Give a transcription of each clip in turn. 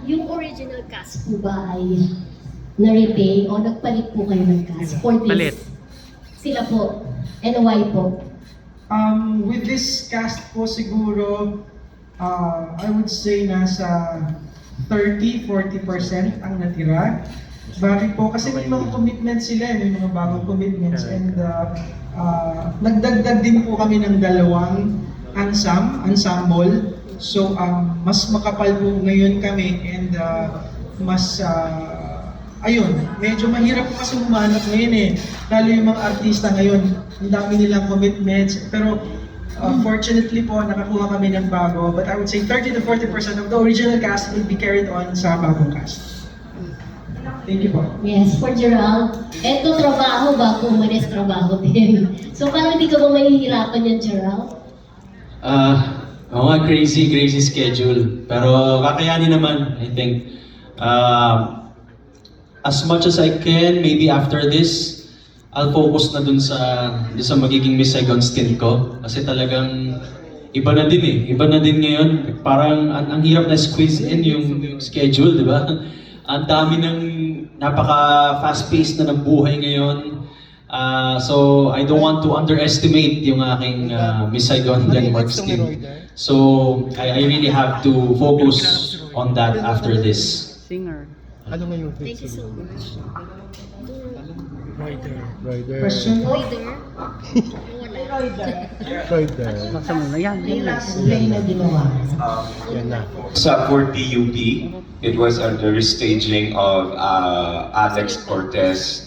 Yung original cast po ba ay na-retain o nagpalit po kayo ng cast for this? Palit. Sila po. And why po? With this cast po siguro, I would say nasa 30-40% ang natira. Bakit po? Kasi may mga commitments sila, may mga bagong commitments, and nagdagdag din po kami ng dalawang ensemble. So mas makapal po ngayon kami, and mas ayun, medyo mahirap po kasi humanap ngayon eh. Lalo yung mga artista ngayon, ang dami nilang commitments. Pero fortunately po, nakakuha kami ng bago. But I would say 30-40% of the original cast will be carried on sa bagong cast. Thank you po. Yes, for Gerald. Eto, trabaho bago umalis, trabaho din. So parang hindi ka ba mahihirapan yan, Gerald? Oo nga, crazy schedule. Pero kakayanin naman, I think. As much as I can, maybe after this, I'll focus na dun sa magiging Miss Saigon stint ko. Kasi talagang iba na din eh. Iba na din ngayon. Parang ang hirap na squeeze in yung schedule, di ba? Ang dami ng napaka fast-paced na ng buhay ngayon. So I don't want to underestimate yung aking Miss Saigon Denmark stint. So I really have to focus on that after this. Singer. Ano nga yung Thank you so much. Rider. Question po? Rider. Basta mo na yan. Yung last play na ginawa. Yan na. Sa for PUP, it was a restaging of Alex Cortez'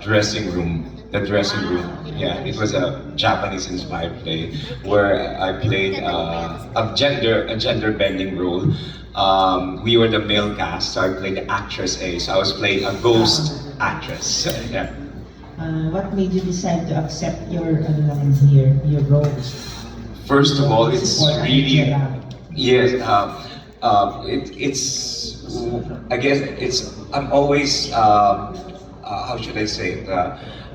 dressing room. The dressing room. Yeah, it was a Japanese-inspired play where I played a gender bending role. We were the male cast, so I played the actress A. So I was playing a ghost actress. Yeah. What made you decide to accept your roles? First of all, it's really yes. It's I guess it's I'm always how should I say it?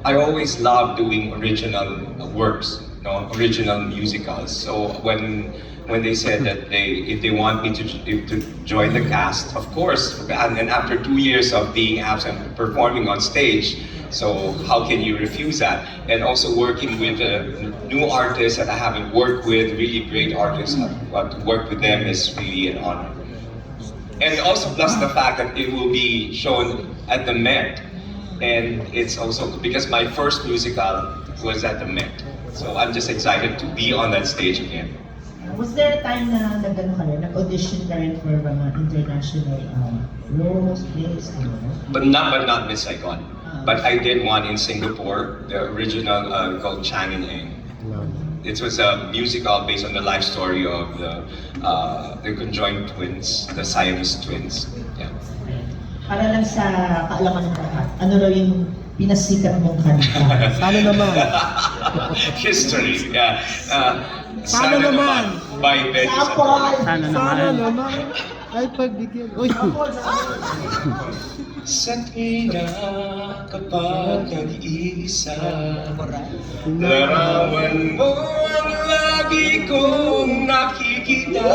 I always love doing original works, original musicals. So when they said that if they want me to join the cast, of course. And then after 2 years of being absent, performing on stage, so how can you refuse that? And also working with new artists that I haven't worked with, really great artists. To work with them is really an honor. And also plus the fact that it will be shown at the Met. And it's also because my first musical was at the Met. So I'm just excited to be on that stage again. Was there a time na nag-audition ka rin for mga international roles, plays? But not Miss Saigon. But I did one in Singapore, the original called Chang and Eng. It was a musical based on the life story of the conjoined twins, the Siamese twins. Yeah. Para lang sa kaalaman ng lahat, ano raw yung pinasikat mong kanta? Sana naman. History, yeah. Sana naman. By Betty Sapol! Sana Sana naman. naman. Ay, pagbigyan. Uy! Sa tuwina kapag nag-iisa, larawan mo ang lagi kong nakikita.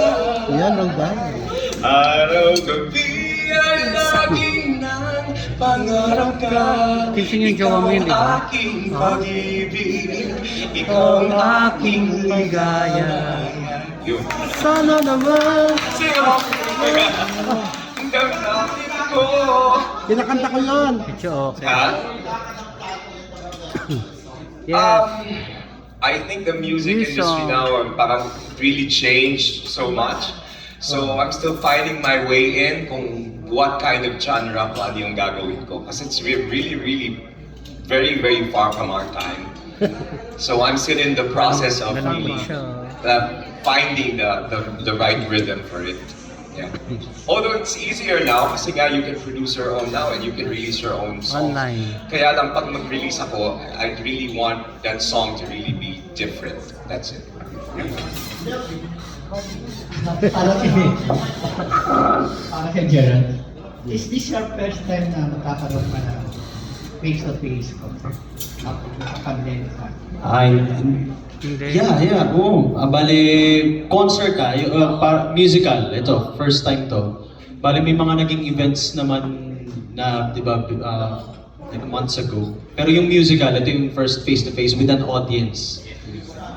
Yan ang dahil. Araw-gabi ay laging nang pangarap ka. Kising yung jowa mo yun, di ba? Aking pag-ibig, ikaw ang aking ligaya. Yun. Sana naman. Sino mo? Ang damdamin ko. Kinakanta ko yun. Medyo okay. Ha? Yes. I think the music New industry song. now parang really changed so much. So I'm still finding my way in kung what kind of genre ko ano yung gagawin ko. Kasi it's really very far from our time. So I'm still in the process of really finding the right rhythm for it. Yeah. Although it's easier now kasi nga you can produce your own now and you can release your own songs. Online. Kaya lang pag mag-release ako, I really want that song to really be different. That's it. Para kay Gerald, is this your first time na magkakaroon ka ng face-to-face concert? Tapos sa pandemic. Ay, Hindi. yeah. Oo. Bale, concert musical. Ito, first time to. Bale, may mga naging events naman na, di ba, like months ago. Pero yung musical, ito yung first face-to-face with an audience.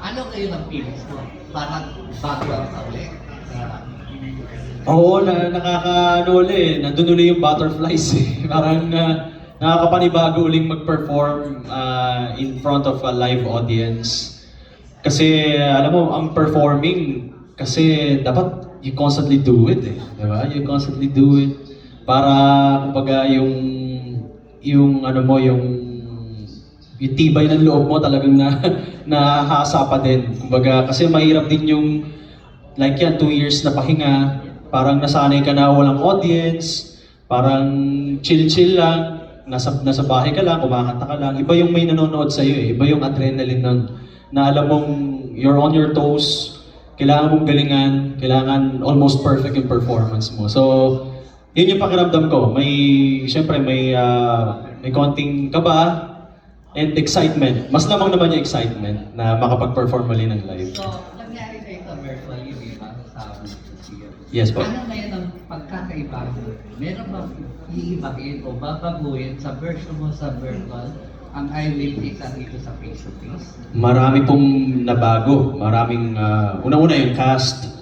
Ano kayo ng feelings mo? Parang bago ang ulit. Oo, nakaka-ano ulit. Nandun ulit yung butterflies eh. Parang nakakapanibago uling mag-perform in front of a live audience. Kasi alam mo, ang performing, kasi dapat you constantly do it eh. Diba? You constantly do it. Para, kumbaga, yung ano mo, yung tibay ng loob mo talagang nahasa pa din. Kumbaga, kasi mahirap din yung, like yan, 2 years na pahinga, parang nasanay ka na walang audience, parang chill-chill lang, nasa bahay ka lang, kumakanta ka lang. Iba yung may nanonood sa'yo eh, iba yung adrenaline nun, na alam mong you're on your toes, kailangan mong galingan, kailangan almost perfect yung performance mo. So, yun yung pakiramdam ko. Siyempre may konting kaba and excitement. Mas lamang naman yung excitement na makapag-perform muli ng live. So, nangyari kayo sa virtually, di ba? Sa museum. Yes po. Ano ngayon ang pagkakaiba? Meron ba iibahin o babaguhin sa version mo sa virtual ang I will kaysa dito sa face-to-face? Marami pong nabago. Maraming, una-una yung cast,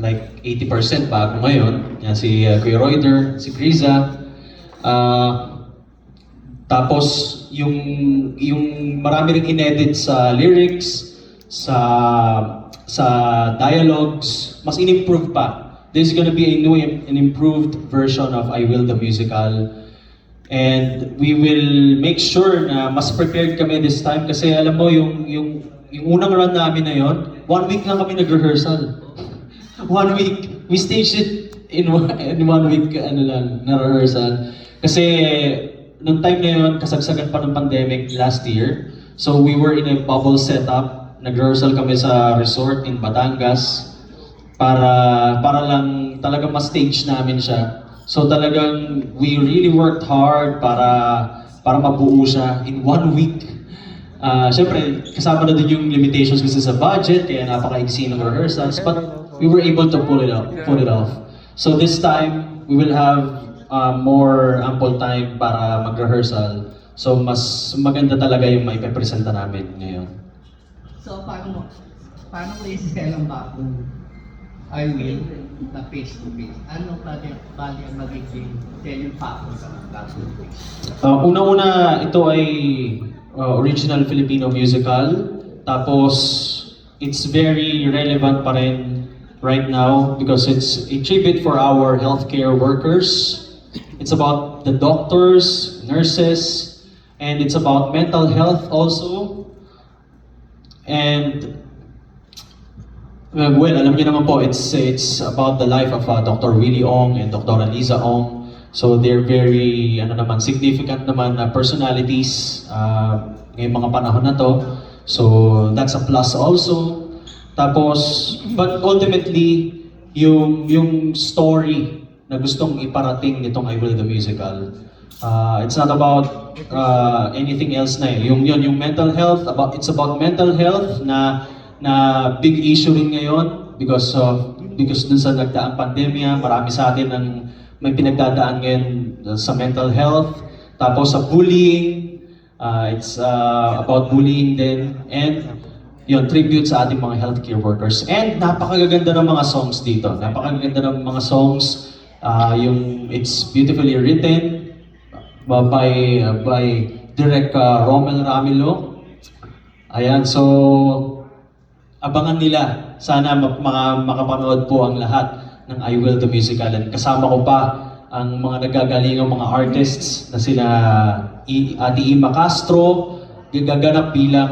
like 80% bago ngayon. Yan si Kuya Reuter, si Criza. Tapos yung marami ring inedit sa lyrics, sa dialogues, mas in-improve pa. There's gonna be an improved version of I Will the Musical. And we will make sure na mas prepared kami this time kasi alam mo yung unang run namin na yon, 1 week lang kami nag-rehearsal. 1 week. We staged it in 1 week na rehearsal. Kasi nung time na yon, kasagsagan pa ng pandemic last year. So we were in a bubble setup. Nag-rehearsal kami sa resort in Batangas para lang talaga ma-stage namin siya. So talagang we really worked hard para mabuo siya in 1 week. Siyempre, kasama na din yung limitations kasi sa budget, kaya napaka-iksi ng rehearsals, but we were able to pull it off. So this time, we will have more ample time para mag-rehearsal. So mas maganda talaga yung may presenta namin ngayon. So, paano mo isi-sell ba kung I will na face-to-face? Ano bali ang magiging selling factor sa face-to-face? Una-una, ito ay original Filipino musical. Tapos, it's very relevant pa rin right now because it's a tribute for our healthcare workers. It's about the doctors, nurses, and it's about mental health also. And well, alam niyo naman po, it's about the life of Dr. Willie Ong and Dr. Liza Ong. So they're very significant naman na personalities ngayong mga panahon na to. So that's a plus also. Tapos, but ultimately, yung story na gustong iparating nitong I Will the Musical, it's not about anything else na eh. Yung mental health, it's about mental health na big issue rin ngayon because dun sa nagdaang pandemya, marami sa atin ang may pinagdadaan ngayon sa mental health. Tapos sa bullying, it's about bullying din, and yun, tribute sa ating mga healthcare workers. And napakaganda ng mga songs dito. Napakaganda ng mga songs. It's beautifully written by Direk Romel Ramilo. Ayan, so abangan nila. Sana makapanood po ang lahat ng I Will the Musical. And kasama ko pa ang mga nagagalingang mga artists na sila Ate Ima Castro, gaganap bilang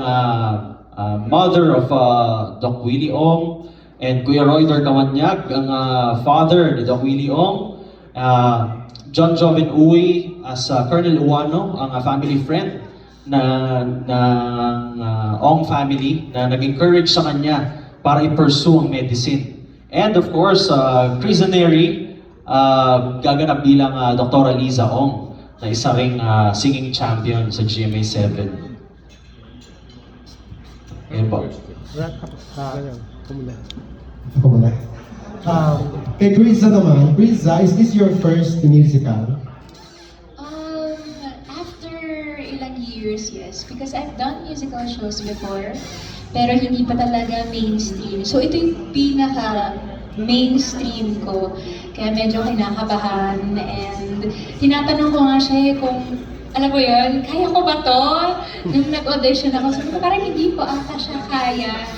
mother of Doc Willie Ong, and Kuya Reuter Kawanyag, ang father ni Doc Willie Ong, John Joven Uy as Colonel Uwano, ang family friend ng Ong family na nag-encourage sa kanya para i-pursue ang medicine. And of course, Chris Neri, gaganap bilang Dr. Liza Ong. na isa ring singing champion sa GMA7. Ayan po. Ako muna. Kay Briza naman, Briza, is this your first musical? After ilang years, yes. Because I've done musical shows before, pero hindi pa talaga mainstream. So ito yung pinaka-mainstream ko. Kaya medyo kinakabahan and tinatanong ko nga siya kung, alam mo yun, kaya ko ba to? Nung nag-audition ako, sabi ko parang hindi ko ata siya kaya.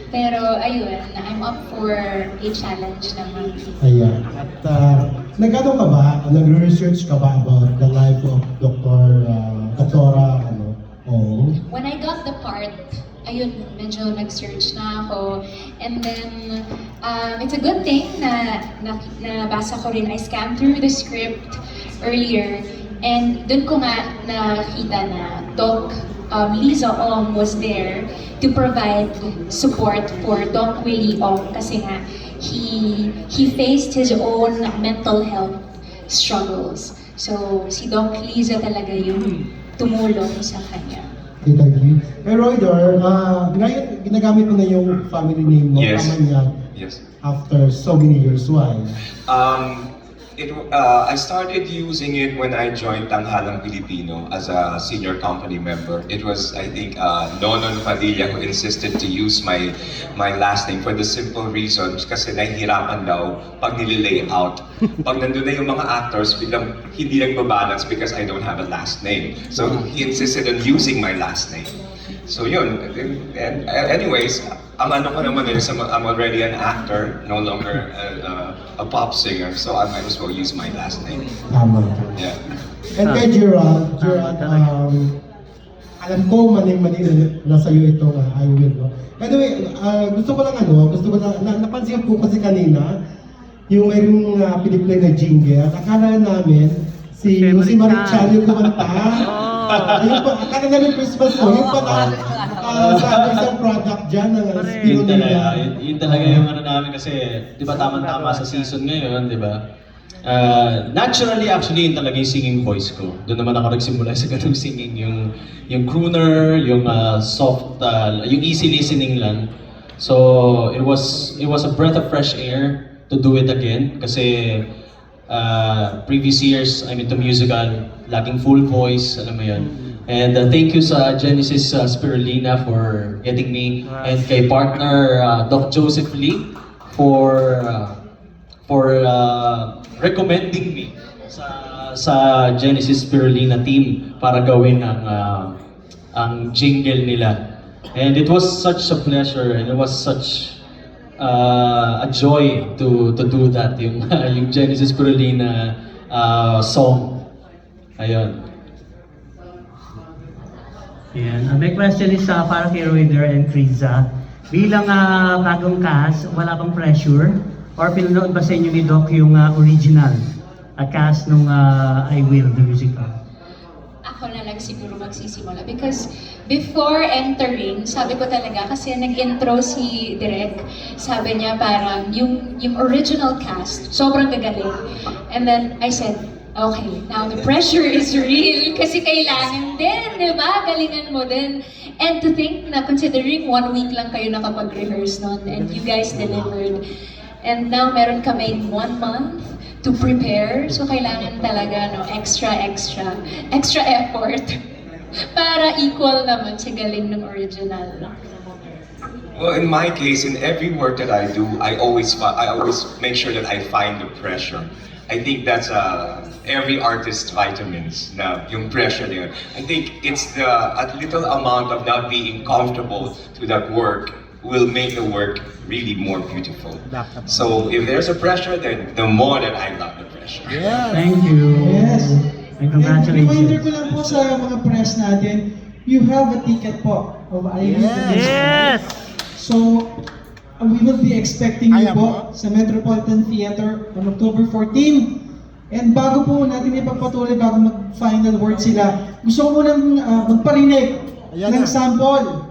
Pero ayun, I'm up for a challenge naman. Ayan. At nag-ano ka ba? Nagre-research ka ba about the life of Doktora Ong? When I got the part, ayun, medyo nag-search na ako. And then, it's a good thing na nabasa ko rin. I scanned through the script earlier. And dun ko nga nakita na Doc Liza Ong was there to provide support for Doc Willie Ong kasi nga he faced his own mental health struggles. So si Doc Liza talaga yung tumulong sa kanya. Pero Roydor, ngayon ginagamit mo na yung family name mo, Yes. Kamanyan, Yes. after so many years. Why? I started using it when I joined Tanghalang Pilipino as a senior company member. It was, I think, Nonon Padilla who insisted to use my last name for the simple reason kasi nahihirapan daw pag nililay out. Pag nandun na yung mga actors, biglang hindi nagbabalance because I don't have a last name. So he insisted on using my last name. So yun, and anyways, ang ano ko naman is I'm already an actor, no longer a pop singer, so I might as well use my last name. Tama. Yeah. And kay Gerald, alam ko maning-mani na sa'yo itong I Will. No? Anyway, gusto ko lang napansin ko kasi kanina, yung mayroong piniplay na jingle, akala namin si Marichan yung kumanta. Ayun pa, akala namin Christmas mo, yung pala sa isang product dyan ng Spirulina. Yun talaga yung ano namin kasi, di ba tama-tama sa season ngayon, di ba? Naturally, actually, yun talaga yung singing voice ko. Doon naman ako nagsimula sa ganung singing, yung crooner, yung soft, yung easy listening lang. So, it was a breath of fresh air to do it again kasi previous years, I'm into musical, laging full voice, alam mo yun. And thank you sa Genesis Spirulina for getting me, and kay partner Doc Joseph Lee for recommending me sa Genesis Spirulina team para gawin ang jingle nila. And it was such a pleasure and it was such a joy to do that, yung Genesis Spirulina song. Ayun. Yan. My question is para kay Royder and Kriza. Bilang bagong cast, wala bang pressure? Or pinanood ba sa inyo ni Doc yung original cast nung I Will, the musical? Ako na lang siguro magsisimula because before entering, sabi ko talaga kasi nag-intro si Direk, sabi niya parang yung original cast, sobrang gagaling. And then I said, okay, now the pressure is real kasi kailangan din, di ba? Galingan mo din. And to think na considering 1 week lang kayo nakapag-rehearse nun and you guys delivered. And now meron kami 1 month to prepare. So kailangan talaga extra effort para equal naman sa galing ng original. Well, in my case, in every work that I do, I always make sure that I find the pressure. I think that's every artist's vitamins, na yung pressure na yun. I think it's a little amount of not being comfortable to that work will make the work really more beautiful. So if there's a pressure, then the more that I love the pressure. Yes. Thank you. Yes. And And reminder congratulations. ko lang po sa mga press natin, you have a ticket po of I Will. Yes! So, we will be expecting you Ayan po sa Metropolitan Theater on October 14. And bago po natin ipagpatuloy, bago mag-final word sila, gusto ko munang magparinig Ayan ng na. sample